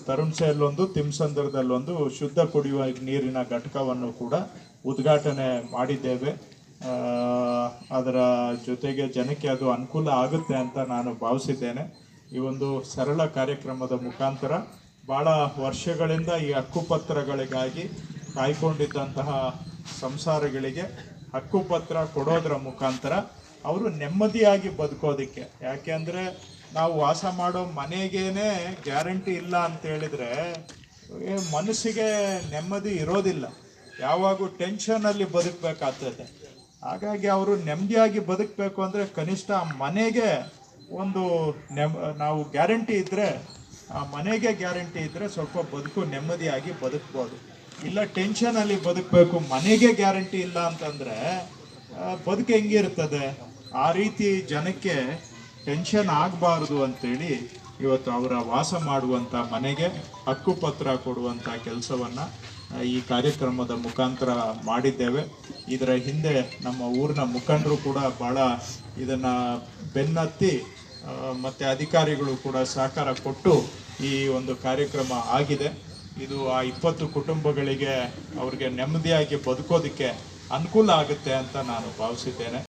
ತರುಣಸೆಯಲ್ಲೊಂದು, ತಿಮ್ಸಂದ್ರದಲ್ಲೊಂದು ಶುದ್ಧ ಕುಡಿಯುವ ನೀರಿನ ಘಟಕವನ್ನು ಕೂಡ ಉದ್ಘಾಟನೆ ಮಾಡಿದ್ದೇವೆ. ಅದರ ಜೊತೆಗೆ ಜನಕ್ಕೆ ಅದು ಅನುಕೂಲ ಆಗುತ್ತೆ ಅಂತ ನಾನು ಭಾವಿಸಿದ್ದೇನೆ. ಈ ಒಂದು ಸರಳ ಕಾರ್ಯಕ್ರಮದ ಮುಖಾಂತರ ಭಾಳ ವರ್ಷಗಳಿಂದ ಈ ಹಕ್ಕುಪತ್ರಗಳಿಗಾಗಿ ಕಾಯ್ಕೊಂಡಿದ್ದಂತಹ ಸಂಸಾರಗಳಿಗೆ ಹಕ್ಕುಪತ್ರ ಕೊಡೋದರ ಮುಖಾಂತರ ಅವರು ನೆಮ್ಮದಿಯಾಗಿ ಬದುಕೋದಕ್ಕೆ. ಯಾಕೆಂದರೆ ನಾವು ವಾಸ ಮಾಡೋ ಮನೆಗೇನೆ ಗ್ಯಾರಂಟಿ ಇಲ್ಲ ಅಂತ ಹೇಳಿದರೆ ಮನಸ್ಸಿಗೆ ನೆಮ್ಮದಿ ಇರೋದಿಲ್ಲ, ಯಾವಾಗೂ ಟೆನ್ಷನಲ್ಲಿ ಬದುಕಬೇಕಾಗ್ತದೆ. ಹಾಗಾಗಿ ಅವರು ನೆಮ್ಮದಿಯಾಗಿ ಬದುಕಬೇಕು ಅಂದರೆ ಕನಿಷ್ಠ ಮನೆಗೆ ಒಂದು ನಾವು ಗ್ಯಾರಂಟಿ ಇದ್ದರೆ, ಆ ಮನೆಗೆ ಗ್ಯಾರಂಟಿ ಇದ್ದರೆ ಸ್ವಲ್ಪ ಬದುಕು ನೆಮ್ಮದಿಯಾಗಿ ಬದುಕ್ಬೋದು. ಇಲ್ಲ ಟೆನ್ಷನಲ್ಲಿ ಬದುಕಬೇಕು, ಮನೆಗೆ ಗ್ಯಾರಂಟಿ ಇಲ್ಲ ಅಂತಂದರೆ ಬದುಕು ಹೆಂಗಿರ್ತದೆ? ಆ ರೀತಿ ಜನಕ್ಕೆ ಟೆನ್ಷನ್ ಆಗಬಾರ್ದು ಅಂತೇಳಿ ಇವತ್ತು ಅವರ ವಾಸ ಮಾಡುವಂಥ ಮನೆಗೆ ಹಕ್ಕುಪತ್ರ ಕೊಡುವಂಥ ಕೆಲಸವನ್ನು ಈ ಕಾರ್ಯಕ್ರಮದ ಮುಖಾಂತರ ಮಾಡಿದ್ದೇವೆ. ಇದರ ಹಿಂದೆ ನಮ್ಮ ಊರಿನ ಮುಖಂಡರು ಕೂಡ ಭಾಳ ಇದನ್ನು ಬೆನ್ನತ್ತಿ ಮತ್ತು ಅಧಿಕಾರಿಗಳು ಕೂಡ ಸಹಕಾರ ಕೊಟ್ಟು ಈ ಒಂದು ಕಾರ್ಯಕ್ರಮ ಆಗಿದೆ. ಇದು ಆ 20 ಕುಟುಂಬಗಳಿಗೆ ಅವ್ರಿಗೆ ನೆಮ್ಮದಿಯಾಗಿ ಬದುಕೋದಕ್ಕೆ ಅನುಕೂಲ ಆಗುತ್ತೆ ಅಂತ ನಾನು ಭಾವಿಸಿದ್ದೇನೆ.